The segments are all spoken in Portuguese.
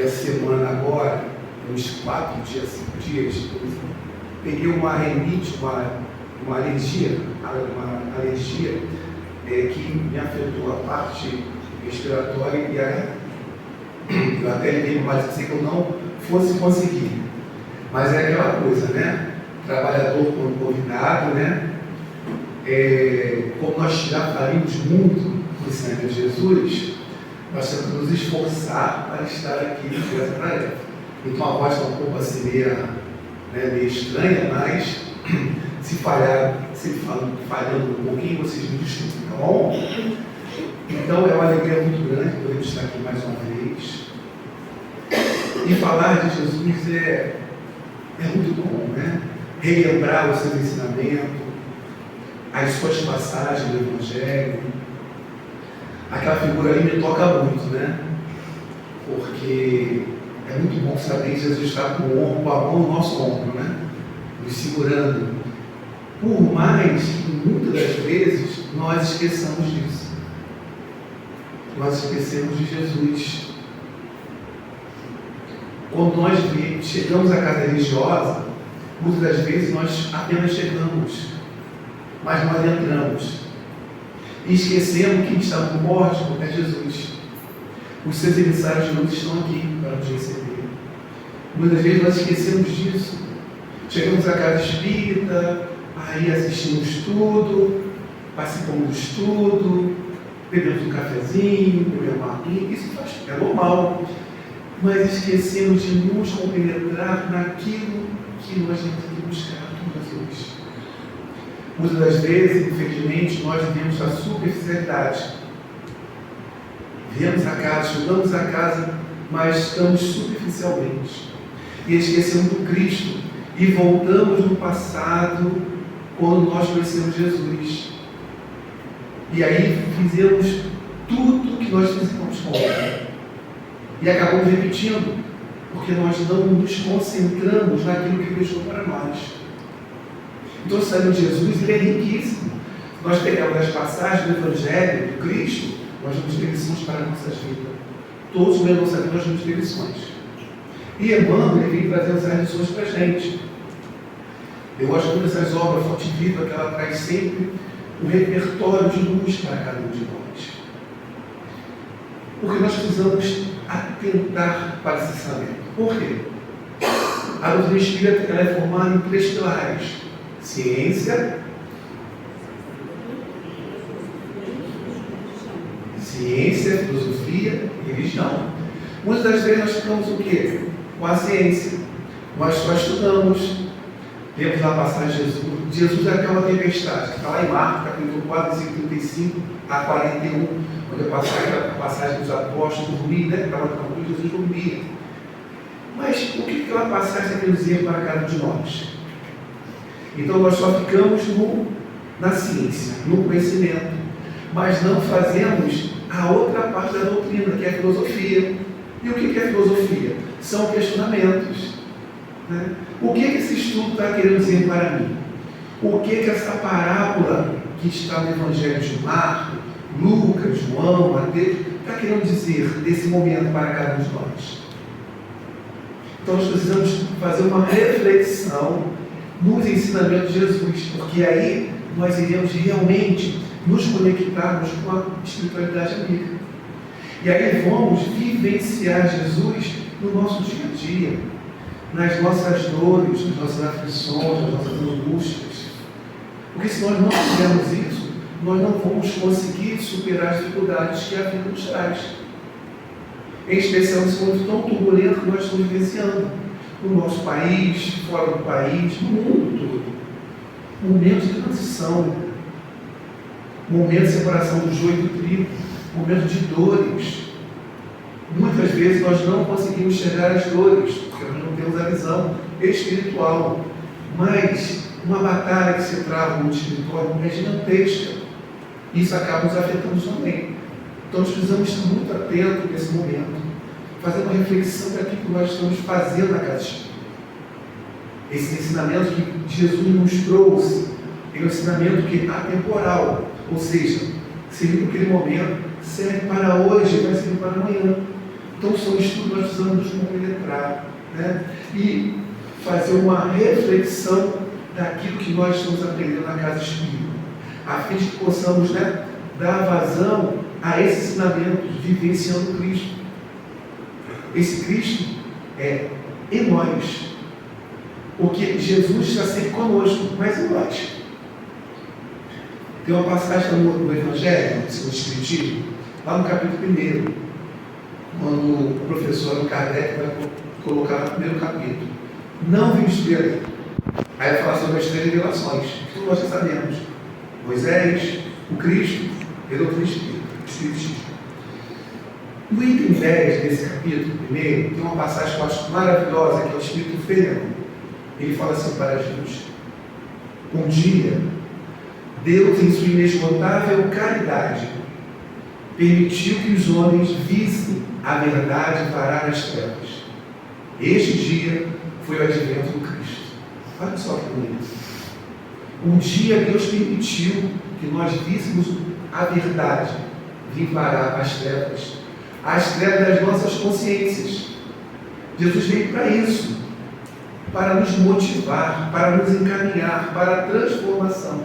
essa semana agora, uns 4 dias, 5 dias, peguei uma rinite, uma alergia que me afetou a parte respiratória e eu até liguei para dizer que eu não fosse conseguir. Mas é aquela coisa, né? Trabalhador convidado, né? Como nós já faríamos muito do sangue de Jesus, nós temos que nos esforçar para estar aqui nessa tarefa. Então a voz está um pouco assim meio estranha, mas se falhando um pouquinho, vocês me desculpem, tá bom? Então é uma alegria muito grande poder estar aqui mais uma vez. E falar de Jesus é muito bom, né? Relembrar os seus ensinamentos, as suas passagens do Evangelho. Aquela figura ali me toca muito, né? Porque é muito bom saber que Jesus está com a mão no nosso ombro, né? Nos segurando. Por mais que muitas das vezes nós esqueçamos disso. Nós esquecemos de Jesus. Quando nós chegamos à casa religiosa, muitas das vezes nós apenas chegamos, mas não adentramos. E esquecemos que quem está no pórtico é Jesus. Os seus emissários de luz estão aqui para nos receber. Muitas vezes nós esquecemos disso. Chegamos à casa espírita, aí assistimos tudo, participamos do estudo, bebemos um cafezinho, bebemos uma aguinha, isso é normal. Mas esquecemos de nos compenetrar naquilo que nós temos que buscar com Jesus. Muitas das vezes, infelizmente, nós vivemos a superficialidade. Viemos a casa, estudamos a casa, mas estamos superficialmente. E esquecemos do Cristo. E voltamos no passado, quando nós conhecemos Jesus. E aí fizemos tudo que nós fizemos com Ele. E acabamos repetindo, porque nós não nos concentramos naquilo que Ele deixou para nós. Então, o sangue de Jesus ele é riquíssimo. Nós pegamos as passagens do Evangelho, do Cristo, nós vamos ter lições para a nossa vida. Todos os meus nós vamos ter lições. E Emmanuel, ele vem trazer essas lições para a gente. Eu gosto muito dessas obras, Fonte Viva, que ela traz sempre um repertório de luz para cada um de nós. Porque nós precisamos atentar para esse ensinamento. Por quê? A doutrina espírita ela é formada em 3 pilares: ciência, filosofia e religião. Muitas das vezes nós ficamos o quê? Com a ciência. Nós só estudamos. Lemos lá a passagem de Jesus. Jesus é aquela tempestade, que está lá em Marcos, capítulo 4, versículo 35 a 41, onde a passagem dos apóstolos dormir, né? Estava tranquilo, Jesus dormia. Mas o que aquela passagem quer dizer para cada um de nós? Então nós só ficamos na ciência, no conhecimento, mas não fazemos a outra parte da doutrina, que é a filosofia. E o que é filosofia? São questionamentos. Né? O que esse estudo está querendo dizer para mim? O que essa parábola que está no Evangelho de Marcos, Lucas, João, Mateus, está querendo dizer desse momento para cada um de nós? Então nós precisamos fazer uma reflexão nos ensinamentos de Jesus, porque aí nós iremos realmente nos conectarmos com a espiritualidade amiga. E aí vamos vivenciar Jesus no nosso dia a dia, nas nossas dores, nas nossas aflições, nas nossas angústias. Porque se nós não fizermos isso, nós não vamos conseguir superar as dificuldades que a vida nos traz. Em especial nesse momento tão turbulento que nós estamos vivenciando no nosso país, fora do país, no mundo todo. Momento de transição, momento de separação do joio e do trigo, momento de dores. Muitas vezes nós não conseguimos chegar às dores, porque nós não temos a visão espiritual. Mas uma batalha que se trava no espiritual é gigantesca. Isso acaba nos afetando também. Então nós precisamos estar muito atentos nesse momento, fazer uma reflexão daquilo que nós estamos fazendo na casa espírita. Esse ensinamento que Jesus nos trouxe é um ensinamento que é atemporal, ou seja, serviu naquele momento, serve para hoje, vai servir para amanhã. Então, são estudos que nós precisamos nos compenetrar, né? E fazer uma reflexão daquilo que nós estamos aprendendo na casa espírita, a fim de que possamos, né, dar vazão a esses ensinamentos, vivenciando Cristo. Esse Cristo é em nós, porque Jesus está sempre conosco, mas em nós. Tem uma passagem no Evangelho, no segundo Espiritismo, lá no capítulo 1, quando o professor Kardec vai colocar no primeiro capítulo: não vim destruir. Aí vai falar sobre as 3 revelações, que nós já sabemos: Moisés, o Cristo e a doutrina espírita. No item 10 desse capítulo 1, tem uma passagem que eu acho maravilhosa, que é o Espírito Fênix. Ele fala assim para a gente: um dia, Deus, em sua inesgotável caridade, permitiu que os homens vissem a verdade varar nas trevas. Este dia foi o advento do Cristo. Olha só que bonito. Um dia Deus permitiu que nós víssemos a verdade vir varar as trevas das nossas consciências. Jesus veio para isso, para nos motivar, para nos encaminhar para a transformação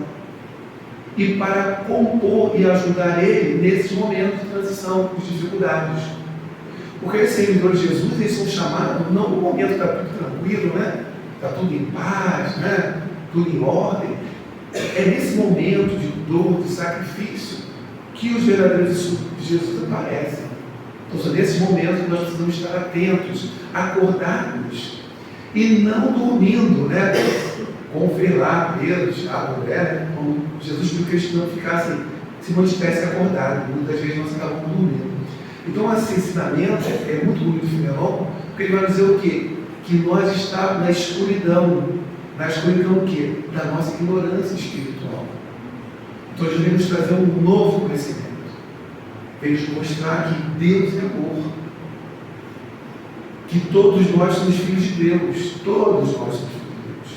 e para compor e ajudar Ele nesses momentos de transição, de dificuldades. Porque os seguidores de Jesus, eles são chamados não no momento que está tudo tranquilo, né? Está tudo em paz, né? Tudo em ordem. É nesse momento de dor, de sacrifício, que os verdadeiros discípulos de Jesus aparecem. Então, são nesses momentos que nós precisamos estar atentos, acordados e não dormindo, né? Com velar pelos, né? Como Jesus viu que eles não ficassem, se mantivessem acordados. Muitas vezes nós acabamos dormindo. Então, esse ensinamento é muito bonito do Fénelon, porque ele vai dizer o quê? Que nós estamos na escuridão. Na escuridão o quê? Da nossa ignorância espiritual. Então, nós devemos trazer um novo conhecimento. Devemos mostrar que Deus é amor. Que todos nós somos filhos de Deus. Todos nós somos filhos de Deus.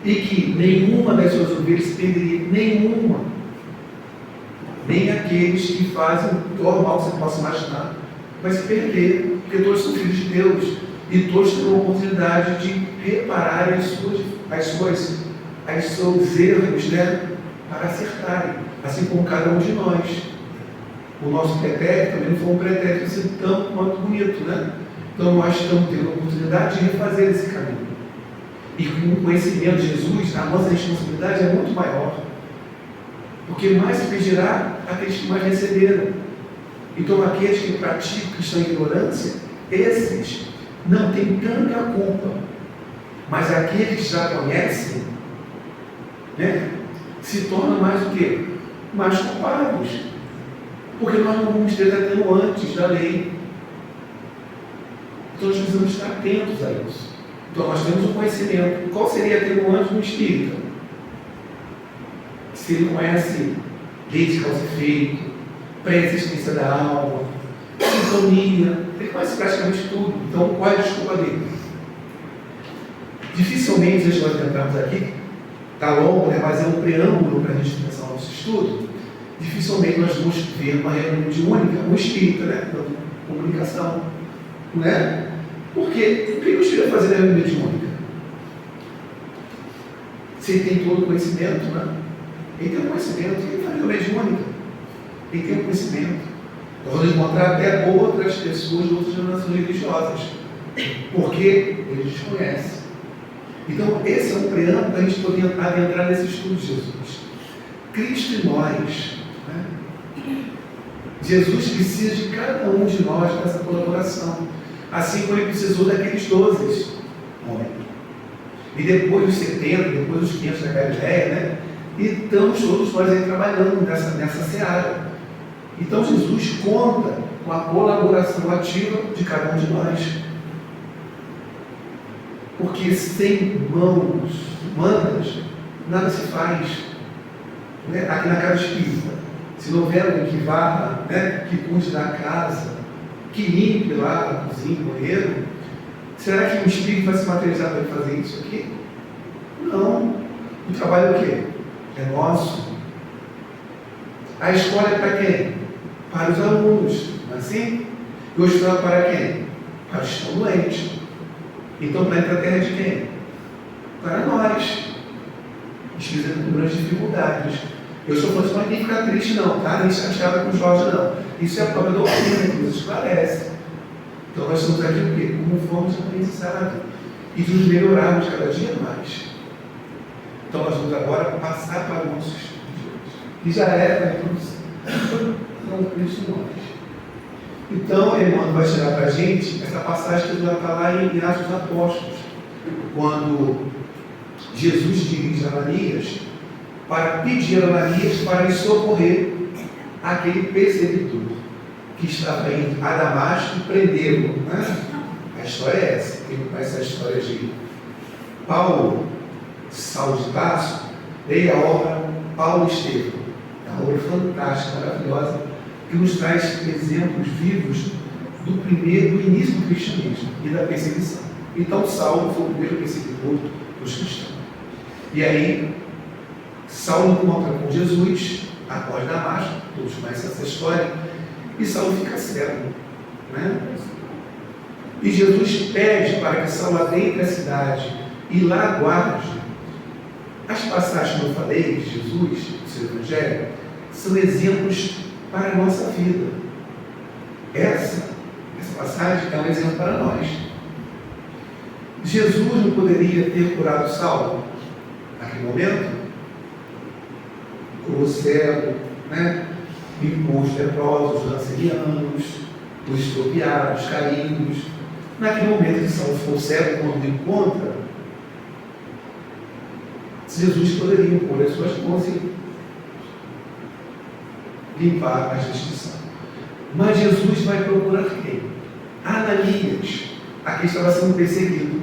E que nenhuma das suas ovelhas se perderia. Nenhuma. Nem aqueles que fazem o pior mal que você possa imaginar vai se perder, porque todos são filhos de Deus e todos terão a oportunidade de reparar os seus erros, né, para acertarem, assim como cada um de nós. O nosso pretérito também não foi um pretérito assim tão quanto bonito, né? Então nós estamos tendo a oportunidade de refazer esse caminho. E com o conhecimento de Jesus, a nossa responsabilidade é muito maior. Porque mais se pedirá aqueles que mais receberam. Então, aqueles que praticam, que estão em ignorância, esses não têm tanta culpa. Mas aqueles que já conhecem, né, se tornam mais o quê? Mais culpados. Porque nós não vamos ter atenuantes da lei. Então, nós precisamos estar atentos a isso. Então, nós temos um conhecimento. Qual seria atenuante no espírita? Se ele conhece lei de causa e efeito, pré-existência da alma, sintonia, ele conhece praticamente tudo. Então, qual é a desculpa dele? Dificilmente, antes de nós entrarmos aqui, está longo, né, mas é um preâmbulo para a gente começar o nosso estudo. Dificilmente nós vamos ver uma reunião mediúnica, um espírita, né, comunicação, não é? Porque o que eu estiver fazendo na reunião mediúnica? Se ele tem todo o conhecimento, né? Ele tem um conhecimento, ele faz a mediúnica. Ele tem um conhecimento. Nós vamos encontrar até outras pessoas de outras denominações religiosas, porque ele desconhece. Então, esse é um preâmbulo para a gente poder adentrar nesse estudo de Jesus. Cristo em nós. Né? Jesus precisa de cada um de nós nessa colaboração, assim como ele precisou daqueles 12 homens. E depois dos 70, depois dos 500 da Galileia, né? E estamos todos nós aí trabalhando nessa seara. Então Jesus conta com a colaboração ativa de cada um de nós. Porque sem mãos humanas, nada se faz. Né? Aqui na casa espírita, se não houver alguém que varra, né? Que cuide da casa, que limpe lá a cozinha, o banheiro, será que o espírito vai se materializar para fazer isso aqui? Não. O trabalho é o quê? É nosso. A escola é para quem? Para os alunos, não é assim? mostrando para quem? Para os que estão doentes. Então, para a terra de quem? Para nós. Esquisito com grandes dificuldades. Eu estou falando isso para ninguém ficar triste, não, tá? Nem chateado com o Jorge, não. Isso é a própria doutrina que nos esclarece. Então, nós estamos aqui o quê? Como fomos aprendizados. E de nos melhorarmos cada dia mais. Então, nós vamos agora passar para o nosso estudo de hoje. Que já é a introdução. Não, Cristo nós. Então, Emmanuel vai tirar para a gente essa passagem que já está lá em Atos dos Apóstolos, quando Jesus dirige Ananias para pedir a Ananias para lhe socorrer aquele perseguidor que estava indo a Damasco e prendê-lo. Né? A história é essa. Quem não conhece a história de Paulo, Saulo de Tarso, leia a obra Paulo e Estevão. É uma obra fantástica, maravilhosa, que nos traz exemplos vivos do início do cristianismo e da perseguição. Então, Saulo foi o primeiro perseguidor dos cristãos. E aí, Saulo encontra com Jesus após Damasco, todos conhecem essa história, e Saulo fica cego. Né? E Jesus pede para que Saulo adentre a cidade e lá aguarde. As passagens que eu falei de Jesus, do seu Evangelho, são exemplos para a nossa vida. Essa passagem é um exemplo para nós. Jesus não poderia ter curado Saulo naquele momento? Curou o cego, né? Limpou os leprosos, os lancerianos, os estropiados, os caídos. Naquele momento que Saulo ficou cego, quando encontra, Jesus poderia impor as suas mãos e limpar a justiça. Mas Jesus vai procurar quem? Ananias, aqui estava sendo perseguido,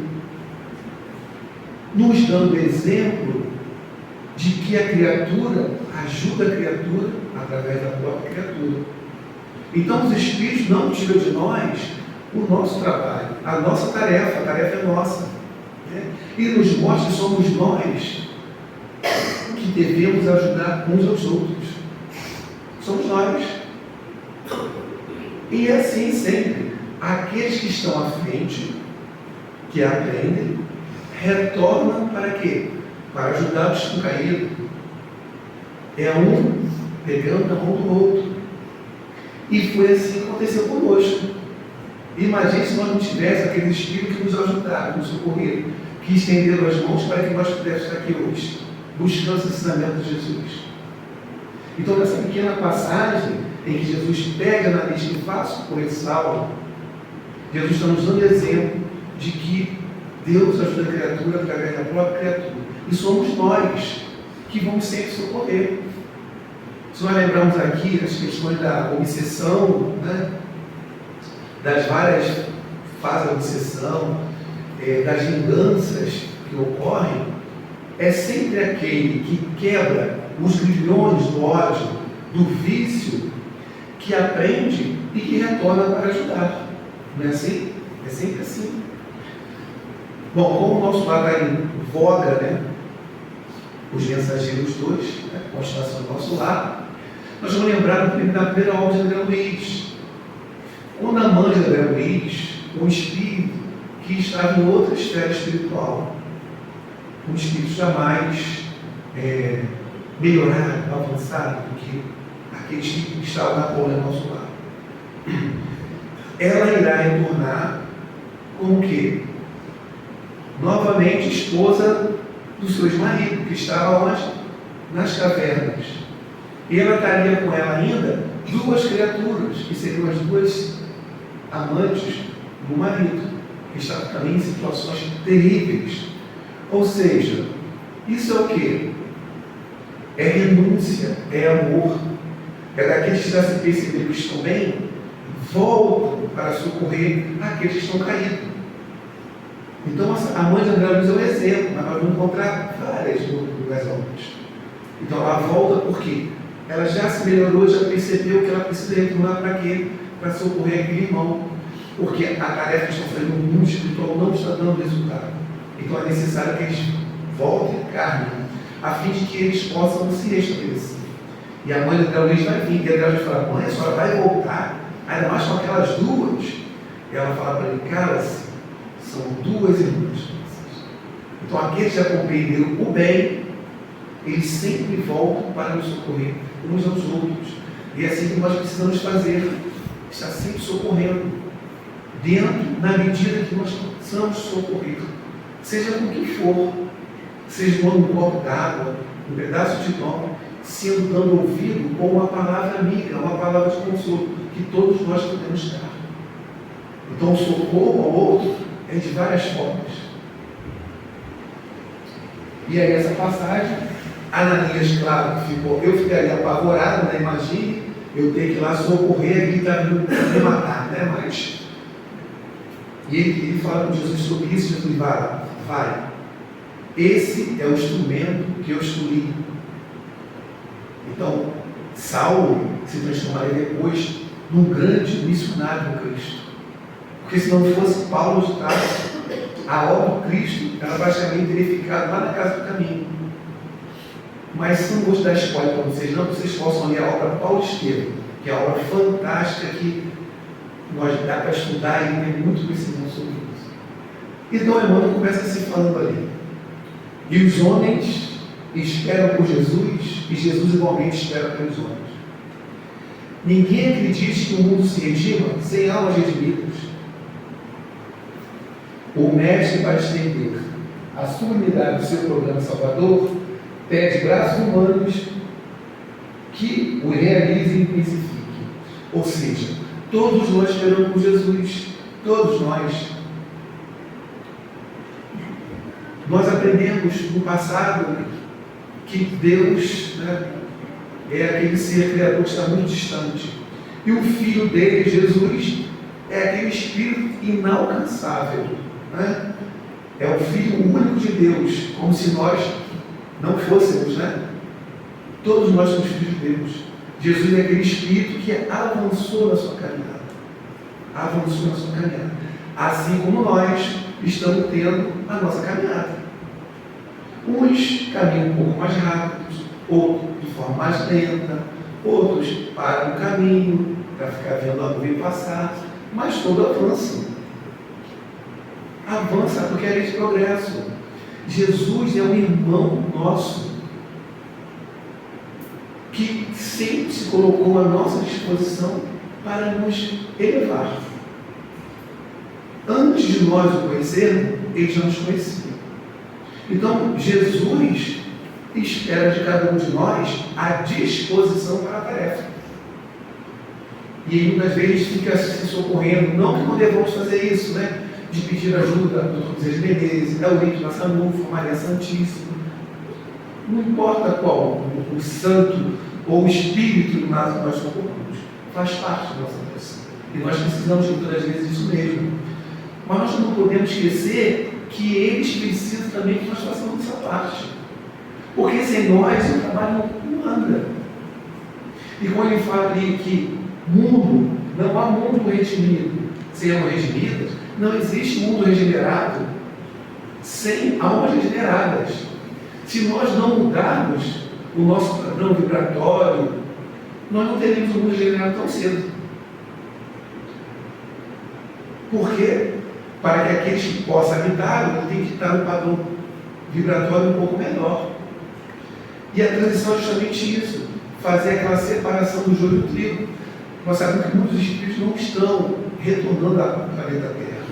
nos dando exemplo de que a criatura ajuda a criatura através da própria criatura. Então os Espíritos não tiram de nós o nosso trabalho, a nossa tarefa, a tarefa é nossa. Né? E nos mostra que somos nós que devemos ajudar uns aos outros. Somos nós. E é assim sempre. Aqueles que estão à frente, que aprendem, retornam para quê? Para ajudar os que estão caídos. É um pegando na mão do outro. E foi assim que aconteceu conosco. Imagine se nós não tivéssemos aquele Espírito que nos ajudaram, que nos socorreram, que estenderam as mãos para que nós pudéssemos estar aqui hoje, buscando os ensinamentos de Jesus. Então, nessa pequena passagem em que Jesus pega na lista e faz socorrer Saulo, Jesus está nos dando exemplo de que Deus ajuda a criatura através da própria criatura. E somos nós que vamos sempre socorrer. Se nós lembrarmos aqui as questões da obsessão, né? Das várias fases da obsessão, das vinganças que ocorrem, é sempre aquele que quebra os grilhões do ódio, do vício, que aprende e que retorna para ajudar. Não é assim? É sempre assim. Bom, como o nosso lado está em voga, né? Os mensageiros 2, né? A continuação do nosso lado, nós vamos lembrar da primeira obra de André Luiz. Quando a mãe de André Luiz, um espírito que estava em outra esfera espiritual, um espírito jamais melhorado, avançado do que aquele espírito que estava na porta do nosso lado. Ela irá retornar com o quê? Novamente esposa do seu ex-marido, que estava onde? Nas cavernas. E ela estaria com ela ainda duas criaturas, que seriam as duas amantes do marido, que estavam também em situações terríveis. Ou seja, isso é o quê? É renúncia, é amor. É daqueles que já se perceberam que estão bem, voltam para socorrer aqueles que estão caídos. Então, a mãe de André Luiz é um exemplo, mas nós vamos encontrar várias das obras. Então, ela volta porque ela já se melhorou, já percebeu que ela precisa retornar para quê? Para socorrer aquele irmão. Porque a tarefa que estão fazendo no mundo espiritual não está dando resultado. Então, é necessário que eles voltem à carne, a fim de que eles possam se restabelecer. E a mãe de André Luiz vai vir, e André Luiz fala: mãe, a senhora vai voltar Ainda mais com aquelas duas. Ela fala para ele, cala-se, são duas irmãs. Então aqueles que já compreenderam o bem, eles sempre voltam para nos socorrer uns aos outros. E é assim que nós precisamos fazer, estar sempre socorrendo, dentro, na medida que nós possamos socorrer, seja com o que for, seja com um copo d'água, um pedaço de pão, sendo dando ouvido com uma palavra amiga, uma palavra de consolo, que todos nós podemos dar. Então o socorro ao outro é de várias formas. E aí essa passagem, Ananias, claro, eu ficaria apavorado, né? Imagine eu ter que ir lá socorrer, ele está vindo me matar, né? Mas, e ele fala com Jesus sobre isso, Jesus vai. Esse é o instrumento que eu escolhi. Então, Saulo se transformaria depois num grande missionário do Cristo. Porque se não fosse Paulo de Tarso, a obra do Cristo, ela praticamente teria ficado lá na casa do caminho. Mas não vou te dar spoiler para vocês, não, que vocês possam ler a obra Paulo Estevam, que é a obra fantástica que nós dá para estudar e ter muito conhecimento sobre isso. Então Emmanuel começa se falando ali. E os homens esperam por Jesus, e Jesus igualmente espera pelos homens. Ninguém acredite que o mundo se redima sem almas redimidas. O mestre, para estender a sublimidade do seu programa salvador, pede braços humanos que o realizem e intensifiquem. Ou seja, todos nós esperamos por Jesus, todos nós. Nós aprendemos no passado que Deus, né, é aquele ser criador que está muito distante. E o Filho dele, Jesus, é aquele Espírito inalcançável. Né? É o Filho único de Deus, como se nós não fôssemos, né? Todos nós somos filhos de Deus. Jesus é aquele Espírito que avançou na sua caminhada. Avançou na sua caminhada. Assim como nós estamos tendo a nossa caminhada. Uns caminham um pouco mais rápidos, outros de forma mais lenta, outros param o caminho para ficar vendo a nuvem passar, mas todos avançam. Avança porque é lei de progresso. Jesus é um irmão nosso que sempre se colocou à nossa disposição para nos elevar. Antes de nós o conhecermos, ele já nos conhecia. Então, Jesus espera de cada um de nós a disposição para a tarefa. E aí, muitas vezes, fica se socorrendo, não que não devamos fazer isso, né? De pedir ajuda do Dr. Bezerra de Menezes, Eurico Massanufo, Maria Santíssima. Não importa qual, o santo ou o espírito do nós socorremos. Faz parte da nossa missão. E nós precisamos, muitas vezes, disso mesmo. Mas nós não podemos esquecer que eles precisam também que nós façamos essa parte. Porque sem nós o trabalho não anda. E quando ele fala ali que mundo, não há mundo redimido sem almas redimidas, não existe mundo regenerado sem almas regeneradas. Se nós não mudarmos o nosso padrão vibratório, nós não teremos um mundo regenerado tão cedo. Por quê? Para que aqueles que possam habitar, ele tem que estar no padrão vibratório um pouco menor. E a transição é justamente isso, fazer aquela separação do joio do trigo. Nós sabemos que muitos espíritos não estão retornando ao planeta Terra.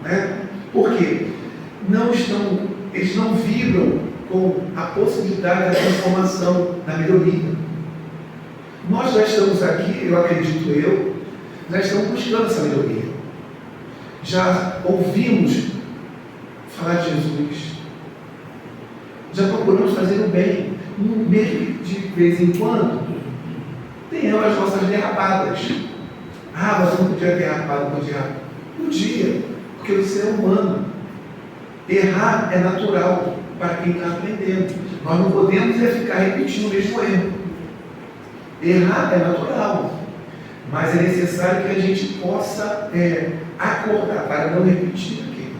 Né? Por quê? Eles não vibram com a possibilidade da transformação, da melhoria. Nós já estamos aqui, eu acredito já estamos buscando essa melhoria. Já ouvimos falar de Jesus, já procuramos fazer o bem, mesmo de vez em quando, tenhamos as nossas derrapadas. Você não podia derrapar, não podia. Podia, porque você é humano. Errar é natural para quem está aprendendo. Nós não podemos ficar repetindo o mesmo erro. Errar é natural, mas é necessário que a gente possa acordar para não repetir aquilo.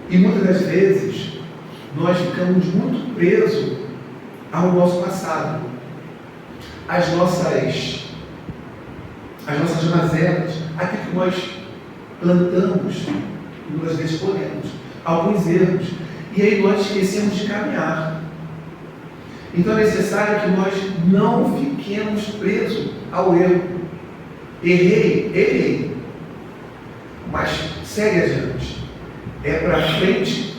E muitas das vezes nós ficamos muito presos ao nosso passado, às nossas as nossas mazelas, aquilo que nós plantamos, muitas vezes colhemos, alguns erros, e aí nós esquecemos de caminhar. Então é necessário que nós não fiquemos presos ao erro. Errei, mas segue adiante. É para frente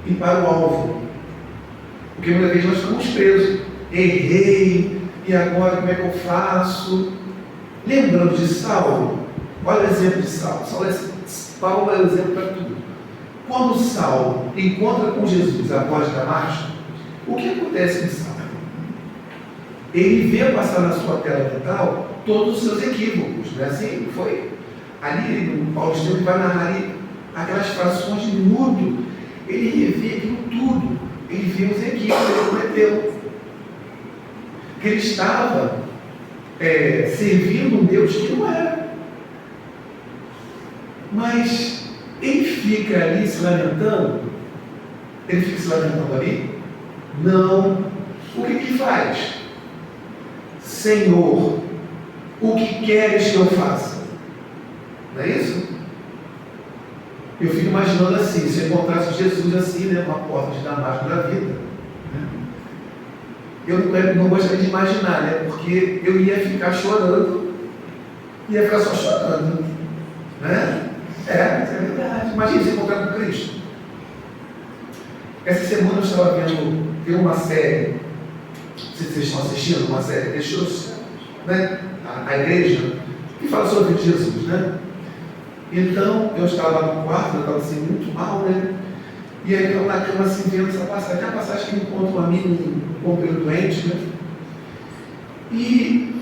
e para o alvo. Porque muitas vezes nós ficamos presos. Errei, e agora como é que eu faço? Lembrando de Saulo, olha o exemplo de Saulo. Paulo é o exemplo para tudo. Quando Saulo encontra com Jesus após Damasco, o que acontece com Saulo? Ele vê passar na sua tela mental todos os seus equívocos, não é assim? Foi ali, o Paulo Estevam vai narrar ali aquelas frações de mudo. Ele revê aquilo tudo, ele vê os equívocos que ele cometeu. Que ele estava servindo um Deus que não era. Mas ele fica ali se lamentando. Ele fica se lamentando ali? Não. O que ele faz? Senhor, o que queres que eu faça? Não é isso? Eu fico imaginando assim, se eu encontrasse Jesus assim, né, uma porta de Damasco da vida. Eu não gostaria de imaginar, né? Porque eu ia ficar chorando, ia ficar só chorando, né? É verdade. Imagina se encontrar com Cristo. Essa semana eu estava vendo uma série, não sei se vocês estão assistindo, uma série, né? A igreja, que fala sobre Jesus, né? Então, eu estava lá no quarto, eu estava assim, muito mal, né? E aí eu na cama assim, vendo essa passagem. A passagem que encontra um amigo, um companheiro doente, né? E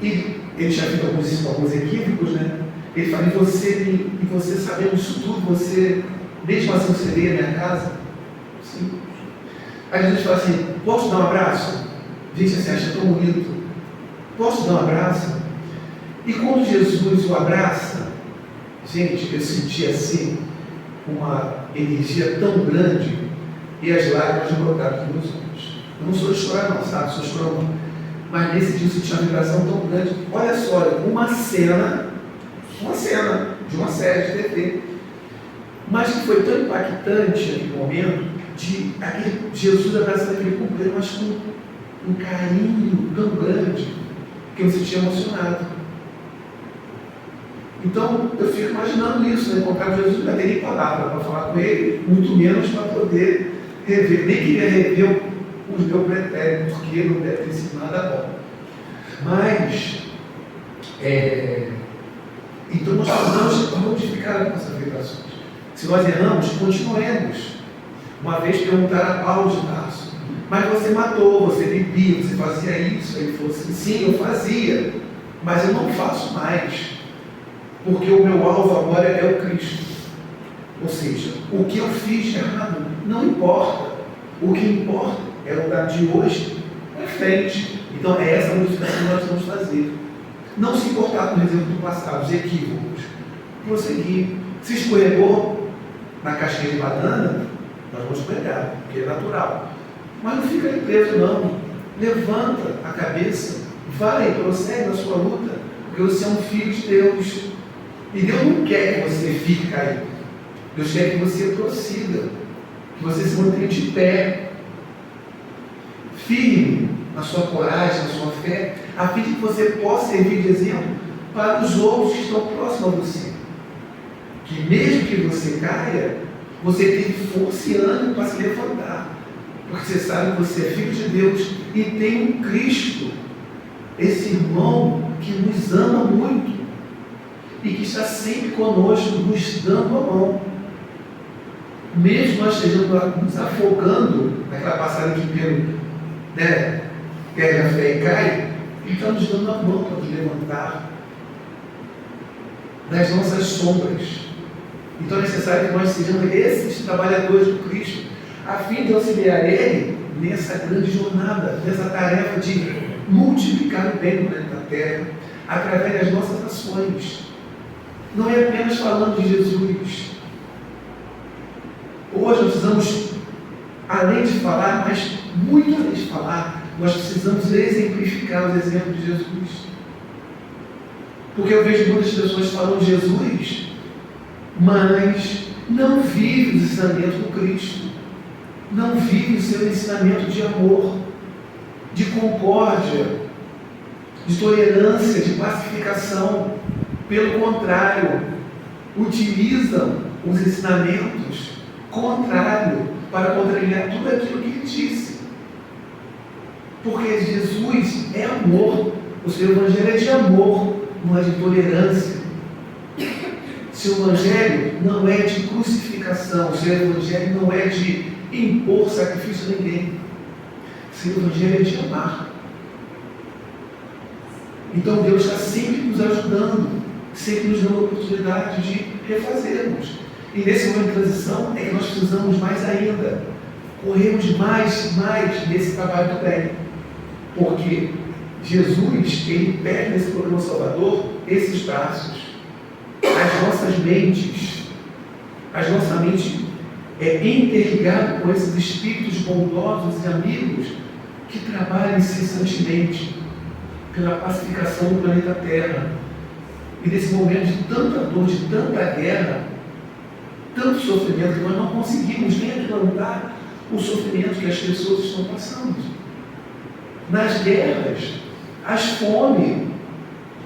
ele já fez alguns equívocos, né? Ele fala, e você sabendo isso tudo, você, mesmo assim, você veio à minha casa? Sim. Aí Jesus fala assim, posso dar um abraço? Gente, assim, acha tão bonito. Posso dar um abraço? E quando Jesus o abraça, gente, eu senti assim, uma energia tão grande, e as lágrimas brotaram aqui nos olhos. Eu não sou de chorar não, sabe? Sou chorão. Mas nesse dia eu senti uma vibração tão grande. Olha só, uma cena de uma série de TV, mas que foi tão impactante naquele momento, de aquele Jesus abraçando aquele companheiro, mas com um carinho tão grande, que eu me senti emocionado. Então, eu fico imaginando isso, né? Encontrar Jesus, não tem nem palavra para falar com ele, muito menos para poder rever. Nem queria rever os meus pretéritos, porque não deve ter sido nada bom. Mas, então nós precisamos modificar as nossas vibrações. Se nós erramos, continuemos. Uma vez perguntaram a Paulo de Tarso, mas você matou, você bebia, você fazia isso? Ele falou assim, sim, eu fazia, mas eu não faço mais. Porque o meu alvo agora é o Cristo. Ou seja, o que eu fiz de errado não importa. O que importa é o da de hoje para frente. Então é essa modificação que nós vamos fazer. Não se importar com os exemplos do passado, os equívocos. Prosseguir. Se escorregou na casquinha de banana, nós vamos escorregar, porque é natural. Mas não fica aí preso, não. Levanta a cabeça, vai, prossegue na sua luta, porque você é um filho de Deus. E Deus não quer que você fique caído. Deus quer que você prossiga, que você se mantenha de pé, firme na sua coragem, na sua fé, a fim de que você possa servir de exemplo para os outros que estão próximos a você. Que mesmo que você caia, você tem força e ânimo para se levantar, porque você sabe que você é filho de Deus e tem um Cristo, esse irmão que nos ama muito e que está sempre conosco, nos dando a mão. Mesmo nós estejamos nos afogando naquela passagem que Pedro perde a fé e cai, ele está nos dando a mão para nos levantar das nossas sombras. Então é necessário que nós sejamos esses trabalhadores do Cristo, a fim de auxiliar Ele nessa grande jornada, nessa tarefa de multiplicar o bem no planeta Terra, através das nossas ações. Não é apenas falando de Jesus. Hoje nós precisamos, além de falar, mas muito além de falar, nós precisamos exemplificar os exemplos de Jesus. Porque eu vejo muitas pessoas falando de Jesus, mas não vive o ensinamento do Cristo. Não vive o seu ensinamento de amor, de concórdia, de tolerância, de pacificação. Pelo contrário, utilizam os ensinamentos contrários para contrariar tudo aquilo que ele disse. Porque Jesus é amor, o seu evangelho é de amor, não é de tolerância. Seu evangelho não é de crucificação, o seu evangelho não é de impor sacrifício a ninguém. Seu evangelho é de amar. Então Deus está sempre nos ajudando, sempre nos dando a oportunidade de refazermos. E nesse momento de transição é que nós precisamos mais ainda, corrermos mais nesse trabalho do bem. Porque Jesus, ele pede nesse programa Salvador esses braços. As nossas mentes, a nossa mente é interligada com esses espíritos bondosos e amigos que trabalham incessantemente pela pacificação do planeta Terra. E nesse momento de tanta dor, de tanta guerra, tanto sofrimento, que nós não conseguimos nem adiantar o sofrimento que as pessoas estão passando. Nas guerras, as fomes,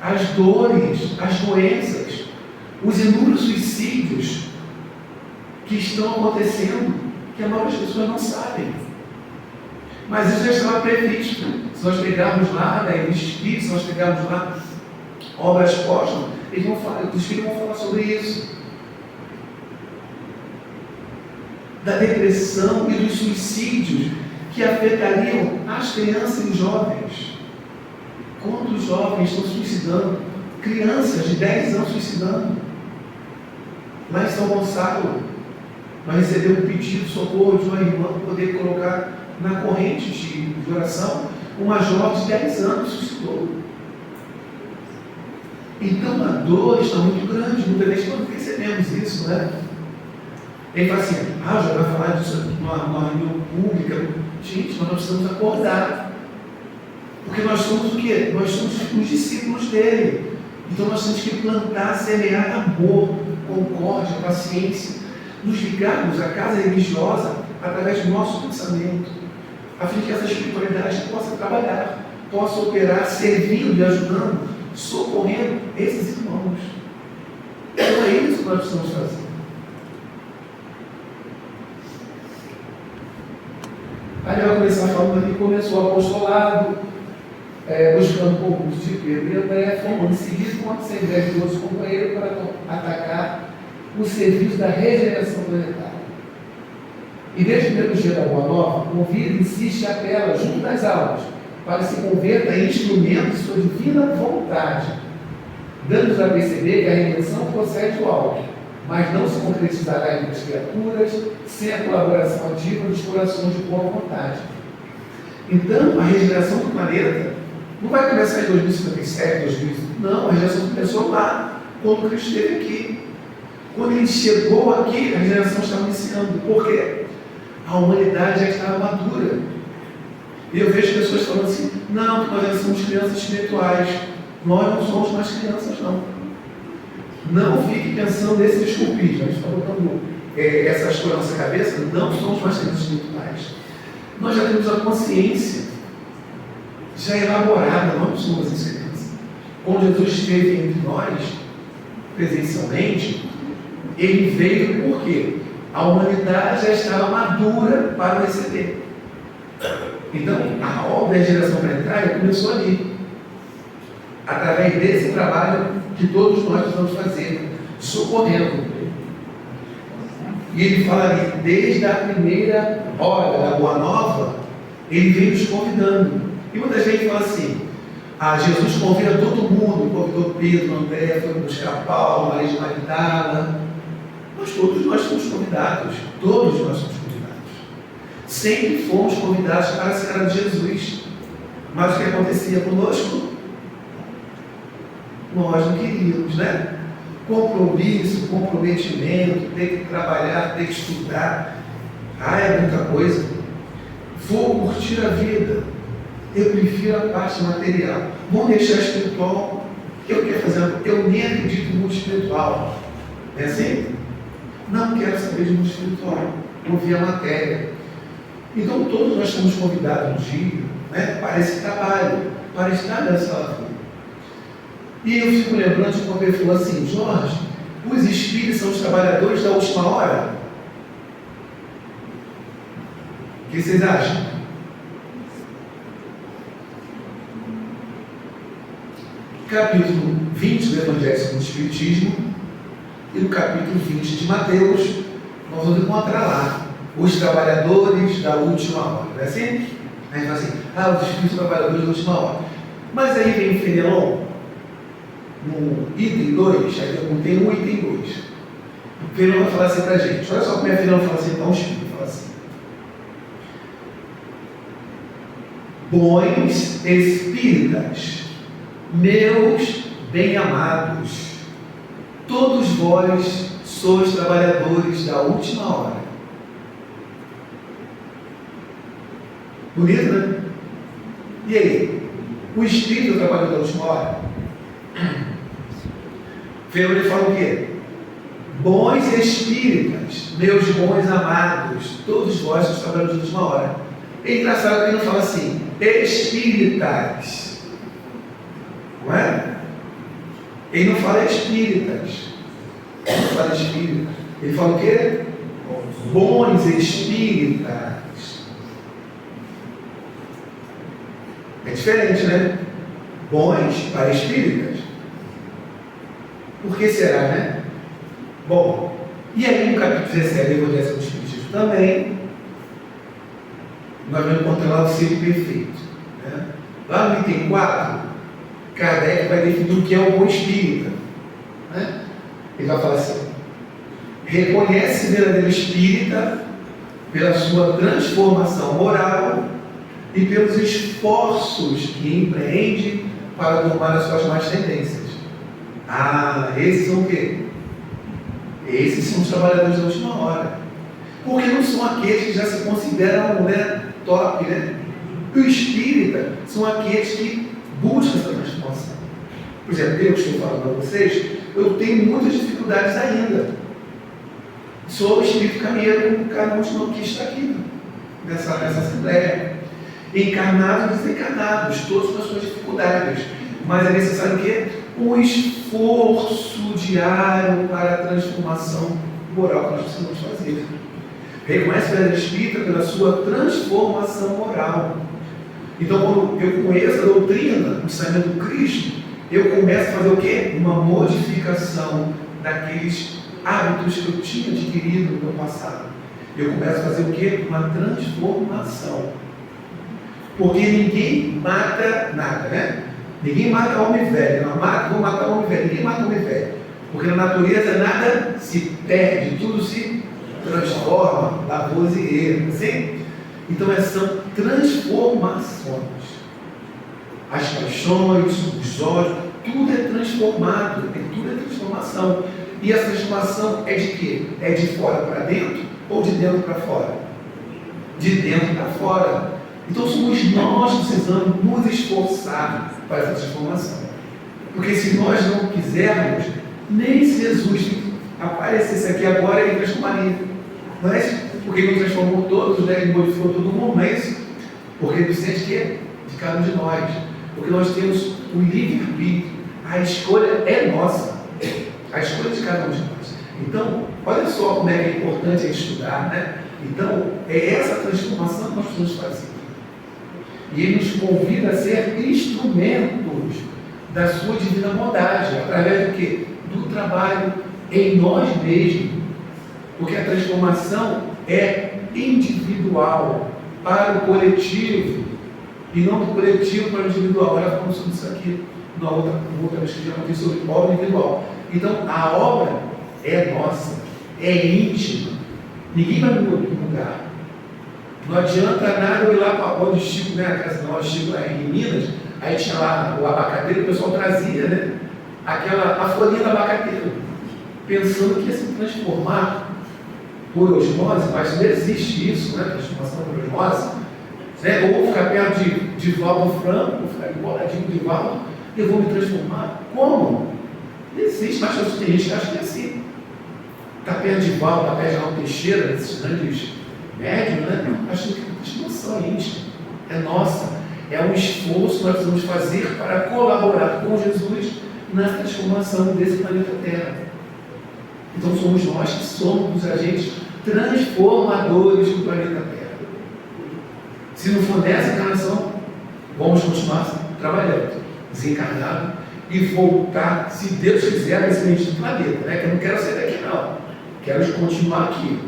as dores, as doenças, os inúmeros suicídios que estão acontecendo, que a maioria das pessoas não sabem. Mas isso já estava previsto. Se nós pegarmos lá, os Espíritos, se nós pegarmos lá obras póstumas, os Espíritos vão falar sobre isso. Da depressão e dos suicídios que afetariam as crianças e os jovens. Quantos jovens estão suicidando? Crianças de 10 anos suicidando. Lá em São Gonçalo, nós recebemos um pedido de socorro de uma irmã para poder colocar na corrente de oração. Uma jovem de 10 anos suicidou. Então a dor está muito grande. Muitas vezes nós percebemos isso, né? Ele fala assim, já vai falar disso numa reunião pública. Gente, nós precisamos acordar. Porque nós somos o quê? Nós somos os discípulos dele. Então nós temos que plantar, semear amor, concórdia, paciência. Nos ligarmos à casa religiosa através do nosso pensamento, a fim de que essa espiritualidade possa trabalhar, possa operar, servindo e ajudando, socorrendo esses irmãos. Então é isso que nós precisamos fazer. Aí vai começar falando que começou o apostolado, buscando concurso de Pedro e André, formando em seguida uma assembleia de outros companheiros para atacar o serviço da regeneração planetária. E desde o primeiro dia da Boa Nova, convida, insiste e apela, junto das almas, para se converta em instrumento de sua divina vontade, dando-nos a perceber que a redenção procede do alto, mas não se concretizará entre as criaturas sem a colaboração ativa dos corações de boa vontade. Então, a regeneração do planeta não vai começar em 2057, 2000. Não, a regeneração começou lá, quando Cristo esteve aqui. Quando ele chegou aqui, a regeneração estava iniciando. Por quê? A humanidade já estava madura. E eu vejo pessoas falando assim, não, nós já somos crianças espirituais. Nós não somos mais crianças, não. Não fique pensando nesse desculpismo. A gente está botando essas coisas na nossa cabeça, não somos mais crianças espirituais. Nós já temos a consciência já elaborada, não somos crianças. Quando Jesus esteve entre nós, presencialmente, ele veio por quê? A humanidade já estava madura para receber. Então, a obra da regeneração planetária começou ali, através desse trabalho que todos nós precisamos fazer, socorrendo. E ele fala ali, desde a primeira hora da Boa Nova, ele vem nos convidando. E muita gente fala assim, Jesus convida todo mundo, convidou Pedro, André, foi buscar Paulo, Maria de Magdala. Mas todos nós somos convidados, todos nós somos convidados. Sempre fomos convidados para a Senhora de Jesus. Mas o que acontecia conosco? Nós não queríamos, né? Compromisso, comprometimento, ter que trabalhar, ter que estudar. É muita coisa. Vou curtir a vida. Eu prefiro a parte material. Vamos deixar espiritual. Eu quero fazer, eu nem acredito no mundo espiritual. É assim? Não quero saber de mundo espiritual. Ouvir a matéria. Então todos nós somos convidados um dia, né, para esse trabalho, para estar nessa vida. E eu fico lembrando de quando ele falou assim: Jorge, os espíritos são os trabalhadores da última hora. O que vocês acham? Capítulo 20 do Evangelho segundo o Espiritismo e no capítulo 20 de Mateus, nós vamos encontrar lá os trabalhadores da última hora. Não é assim? Aí fala assim: os espíritos trabalhadores da última hora. Mas aí vem o Fenelon, no item 2, aí tem 1 e tem 2. O Fenelon vai falar assim para a gente. Olha só como é que o Fenelon fala assim, então o espírito fala assim: bons espíritas, meus bem-amados, todos vós sois trabalhadores da última hora. Bonito, né? E aí? O espírito é o trabalhador da última hora? Fenelon fala o quê? Bons espíritas, meus bons amados, todos vós sois trabalhadores da última hora. É engraçado que ele não fala assim, espíritas. Não é? Ele não fala espíritas. Ele não fala espíritas. Ele fala o quê? Bons espíritas. É diferente, né? Bons para espíritas. Por que será, né? Bom, e aí no capítulo 17 do Evangelho segundo o Espiritismo também, nós vamos encontrar lá o ciclo perfeito. Né? Lá no item 4, Kardec vai definir o que é um bom espírita. Né? Ele vai falar assim: reconhece o verdadeiro espírita pela sua transformação moral e pelos esforços que empreende para domar as suas más tendências. Esses são o quê? Esses são os trabalhadores da última hora. Porque não são aqueles que já se consideram, né, top, né? O espírita são aqueles que buscam essa transformação. Por exemplo, eu estou falando para vocês, eu tenho muitas dificuldades ainda. Sou o espírito caminheiro, o cara último que está aqui, nessa assembleia. Encarnados e desencarnados, todos com as suas dificuldades. Mas é necessário o quê? Um esforço diário para a transformação moral que nós precisamos fazer. Reconhece o verdadeiro espírita pela sua transformação moral. Então, quando eu conheço a doutrina do ensinamento do Cristo, eu começo a fazer o quê? Uma modificação daqueles hábitos que eu tinha adquirido no meu passado. Eu começo a fazer o quê? Uma transformação. Porque ninguém mata nada, né? Ninguém mata homem velho. Não vou matar homem velho. Ninguém mata homem velho. Porque na natureza nada se perde, tudo se transforma, lavoisier, assim? Então são transformações. As paixões, os ódios, tudo é transformado, tudo é transformação. E essa transformação é de quê? É de fora para dentro ou de dentro para fora? De dentro para fora. Então somos nós que precisamos nos esforçar para essa transformação. Porque se nós não quisermos, nem se Jesus aparecesse aqui agora, ele transformaria. Não é isso? Porque ele nos transformou todos, né? Ele modificou todo mundo, não é isso? Porque ele sente que é de cada um de nós. Porque nós temos o livre-arbítrio. A escolha é nossa. A escolha de cada um de nós. Então, olha só como é importante estudar, né? Então, é essa transformação que nós precisamos fazer. E ele nos convida a ser instrumentos da sua divina bondade, através do quê? Do trabalho em nós mesmos. Porque a transformação é individual para o coletivo e não do coletivo para o individual. Já falamos sobre isso aqui na outra vez que já contei sobre obra individual. Então, a obra é nossa, é íntima. Ninguém vai mudar. Não adianta nada eu ir lá para onde o Chico, né? A casa do Chico lá em Minas, aí tinha lá o abacateiro, o pessoal trazia, né? A folhinha do abacateiro, pensando que ia se transformar por osmose, mas não existe isso, né? Transformação por osmose, né? Ou ficar perto de Valdo Franco, ou ficar boladinho de Valdo, eu vou me transformar. Como? Não existe, mas tem gente que acha que é assim. Está perto de Val, está perto de Raul Teixeira, esses grandes médios, né? Não, acho que a noção é íntima, é nossa. É um esforço que nós precisamos fazer para colaborar com Jesus na transformação desse planeta Terra. Então somos nós que somos os agentes transformadores do planeta Terra. Se não for nessa encarnação, vamos continuar trabalhando, desencarnado e voltar, se Deus quiser, para esse bendito planeta, né? Que eu não quero sair daqui não, quero continuar aqui,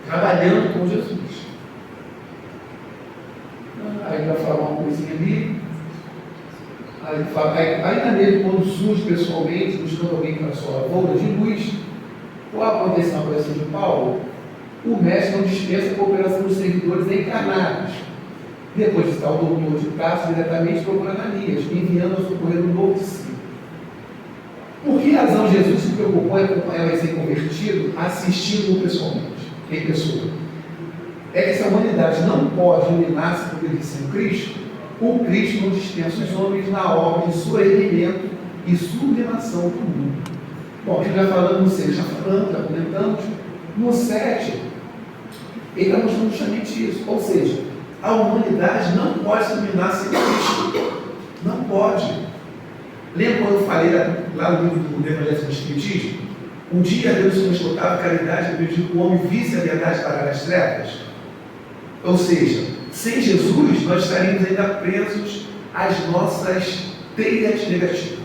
trabalhando com Jesus. Aí vai falar uma coisinha ali. Aí fala, ainda mesmo quando surge pessoalmente, buscando alguém para a sua lavoura de luz, ou acontece na coleção de Paulo, o mestre não dispensa a cooperação dos servidores encarnados. Depois está o doutor de Tarso diretamente procurando Ananias, enviando a socorrer um novo discípulo. Por que razão Jesus se preocupou em acompanhar o recém-convertido, assistindo-o pessoalmente, em pessoa? É que se a humanidade não pode iluminar-se por obediência em Cristo, o Cristo não dispensa os homens na obra de seu erguimento e sublimação do mundo. Bom, ele já falando no 6, já comentamos. No 7, ele está mostrando justamente isso. Ou seja, a humanidade não pode se iluminar sem Cristo. Não pode. Lembra quando eu falei lá no livro do Evangelho do Espiritismo? Um dia Deus nos escutava caridade e pediu que o homem visse a verdade para as trevas. Ou seja, sem Jesus nós estaríamos ainda presos às nossas teias negativas.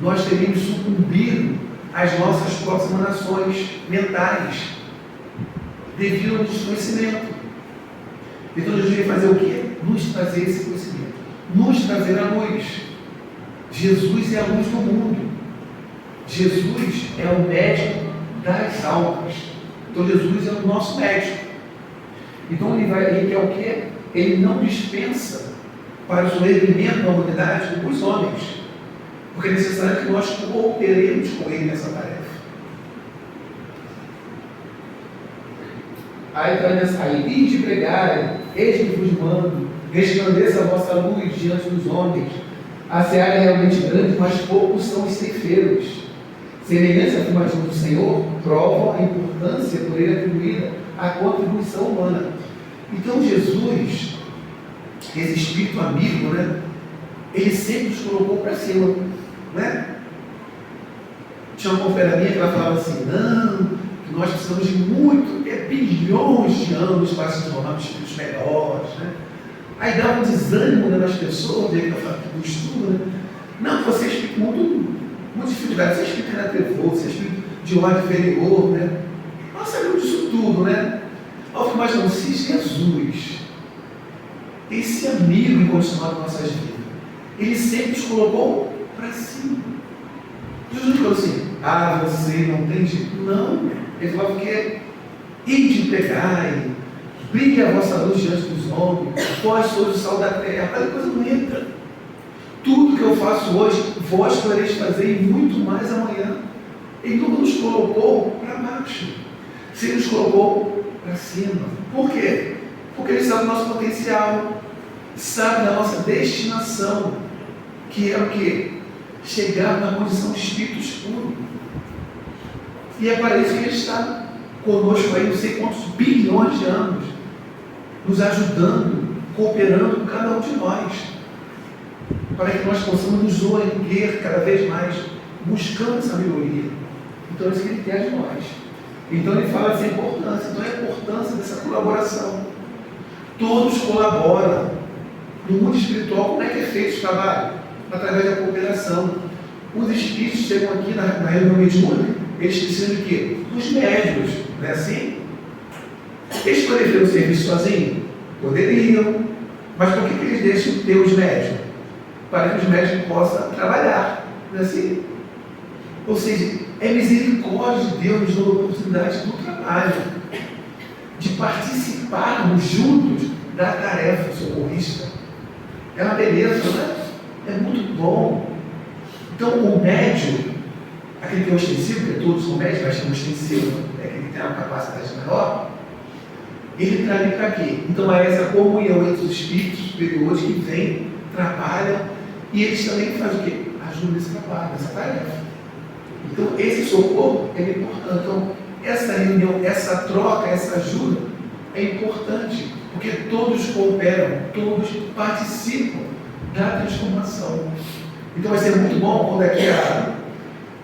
Nós teríamos sucumbido às nossas próprias emanações mentais, devido ao desconhecimento. Então Jesus veio fazer o quê? Nos trazer esse conhecimento, nos trazer a luz. Jesus é a luz do mundo. Jesus é o médico das almas. Então Jesus é o nosso médico. Então ele quer o quê? Ele não dispensa para o sobrevivimento da humanidade os homens, porque é necessário que nós cooperemos com ele nessa tarefa. Aí ide pregai, eis que vos mando, resplandeça a vossa luz diante dos homens. A seara é realmente grande, mas poucos são os ceifeiros. Semelhança à afirmativa do Senhor, prova a importância por ele atribuída à contribuição humana. Então Jesus, esse espírito amigo, né, ele sempre nos colocou para cima, né? Tinha uma companheira minha que ela falava assim, não, que nós precisamos de bilhões de anos para se tornarmos espíritos melhores, né? Aí dá um desânimo, né, nas pessoas, do estudo, né? Não, você é espírito muito dificuldade, você é espírito trevoso, você é espírito de ordem inferior, né? Nós sabemos disso tudo, né? Mas não, se Jesus, esse amigo incondicional das nossas vidas, ele sempre nos colocou para cima. Jesus falou assim, você não tem jeito. Não, ele falou que ide pegai, brilhe a vossa luz diante dos homens, vós sois o sal da terra. Olha que coisa bonita. Tudo que eu faço hoje, vós podereis fazer e muito mais amanhã. Ele nunca nos colocou para baixo, ele nos colocou para cima. Por quê? Porque ele sabe do nosso potencial, sabe da nossa destinação, que é o quê? Chegar na condição de espírito escuro. E é para isso que ele está conosco aí, não sei quantos bilhões de anos, nos ajudando, cooperando com cada um de nós, para que nós possamos nos erguer cada vez mais, buscando essa melhoria. Então é isso que ele quer de nós. Então ele fala dessa importância. Então é a importância dessa colaboração. Todos colaboram. No mundo espiritual, como é que é feito esse trabalho? Através da cooperação. Os espíritos chegam aqui na reunião mediúnica, eles precisam de quê? Dos médios, não é assim? Eles poderiam fazer o serviço sozinhos? Poderiam. Mas por que eles deixam ter os médios? Para que os médios possam trabalhar, não é assim? Ou seja, é misericórdia de Deus nos dando a oportunidade do trabalho, de participarmos juntos da tarefa socorrista. É uma beleza, né? É muito bom. Então, o médium, aquele que é ostensivo, porque todos são médios, mas tem um ostensivo, é aquele que tem uma capacidade maior, ele está ali para quê? Então, é essa comunhão entre os espíritos superiores que vem trabalham e eles também fazem o quê? Ajudam nesse trabalho, nessa tarefa. Então, esse socorro é importante. Então, essa reunião, essa troca, essa ajuda é importante, porque todos cooperam, todos participam da transformação. Então, vai ser muito bom quando daqui a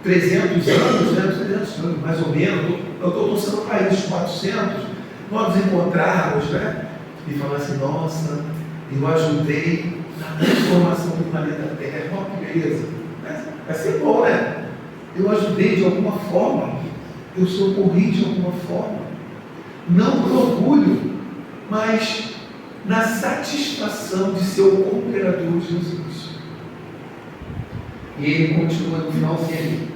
300 anos, né, 300 anos mais ou menos, eu estou torcendo para isso, 400, nós nos encontrarmos, né, e falar assim: nossa, eu ajudei na transformação do planeta Terra. Olha que beleza. Vai ser bom, né? Eu ajudei de alguma forma, eu socorri de alguma forma, não por orgulho, mas na satisfação de ser o cooperador de Jesus. E ele continua no finalzinho ali: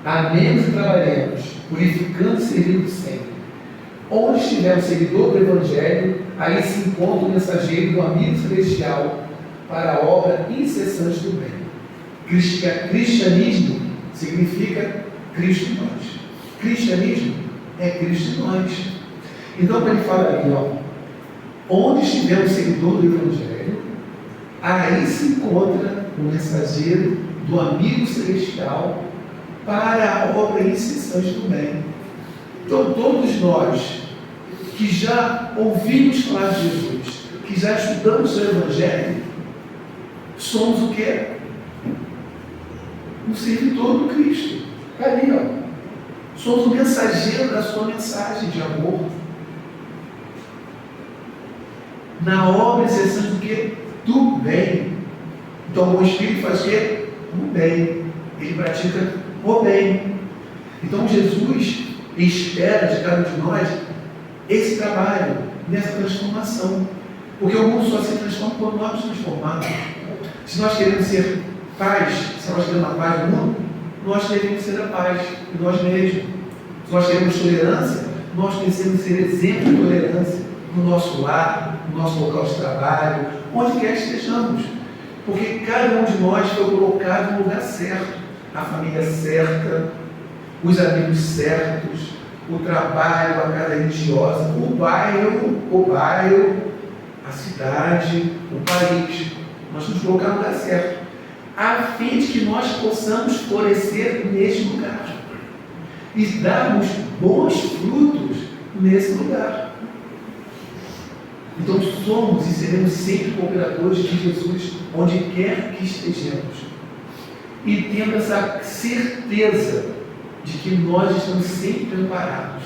amemos e trabalhemos, purificando e servindo sempre. Onde estiver o seguidor do Evangelho, aí se encontra o mensageiro do amigo celestial para a obra incessante do bem. Cristianismo significa Cristo em nós. Cristianismo é Cristo em nós. Então, quando ele fala ali, onde estiver o seguidor do Evangelho, aí se encontra o mensageiro do amigo celestial para a obra incessante do bem. Então, todos nós que já ouvimos falar de Jesus, que já estudamos o Evangelho, somos o quê? Um servidor do Cristo. Ali, somos o mensageiro da sua mensagem de amor. Na obra incessante do quê? Do bem. Então, o Espírito faz o quê? O bem. Ele pratica o bem. Então, Jesus espera de cada um de nós esse trabalho, nessa transformação. Porque o mundo só se transforma quando nós nos transformamos. Se nós queremos ser paz, se nós queremos a paz do mundo, nós devemos ser a paz de nós mesmos. Se nós queremos tolerância, nós precisamos ser exemplo de tolerância no nosso lar, no nosso local de trabalho, onde quer que estejamos. Porque cada um de nós foi colocado no lugar certo, a família certa, os amigos certos, o trabalho, a casa religiosa, o bairro, a cidade, o país. Nós nos colocamos no lugar certo, a fim de que nós possamos florescer neste lugar e darmos bons frutos nesse lugar. Então somos e seremos sempre cooperadores de Jesus, onde quer que estejamos. E tendo essa certeza de que nós estamos sempre amparados.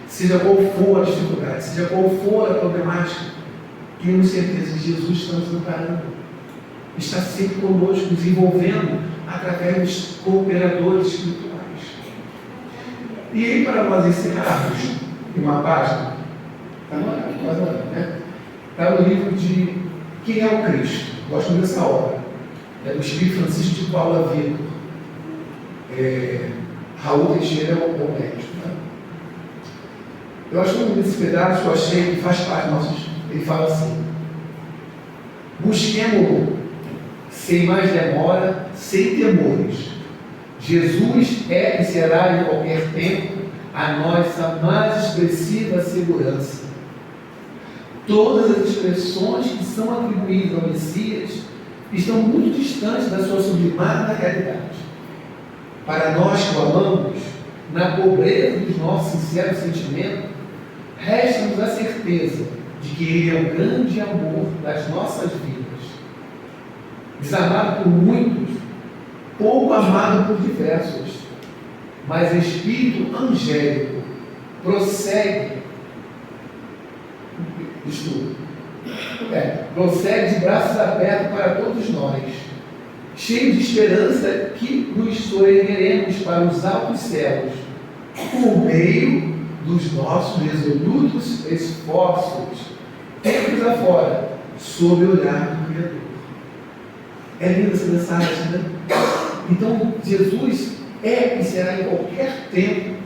Seja qual for a dificuldade, seja qual for a problemática, temos certeza que Jesus está nos amparando. Está sempre conosco, nos envolvendo através dos cooperadores espirituais. E aí, para nós encerrarmos em uma página, está no livro de Quem é o Cristo? Gosto muito dessa obra. É do Espírito Francisco de Paula Vitor. Raul Teixeira é o médico. Né? Eu acho que nesse pedaço eu achei que faz parte nossos. Ele fala assim: busquemo-lo sem mais demora, sem temores. Jesus é e será em qualquer tempo a nossa mais expressiva segurança. Todas as expressões que são atribuídas ao Messias estão muito distantes da sua sublimada realidade. Para nós que o amamos, na pobreza dos nossos sinceros sentimentos, resta-nos a certeza de que Ele é o grande amor das nossas vidas. Desamado por muitos, pouco amado por diversos, mas Espírito angélico prossegue de braços abertos para todos nós, cheio de esperança que nos soergueremos para os altos céus, por meio dos nossos resolutos esforços, tempos afora, sob o olhar do Criador. É linda essa mensagem, né? Então, Jesus é e será em qualquer tempo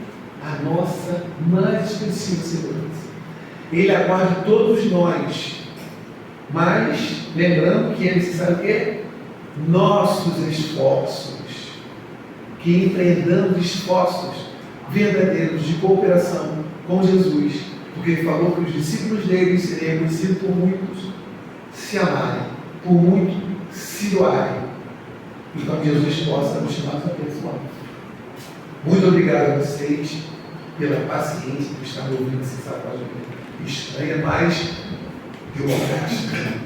a nossa mais expressiva segurança. Ele aguarda todos nós, mas lembrando que é necessário o quê? Nossos esforços, que empreendamos esforços verdadeiros de cooperação com Jesus, porque Ele falou que os discípulos dele seriam conhecidos por muitos se amarem por muito se doarem. Então Jesus possa nos abençoar. Muito obrigado a vocês pela paciência de estar me ouvindo essa voz estranha, mas que o orgasmo.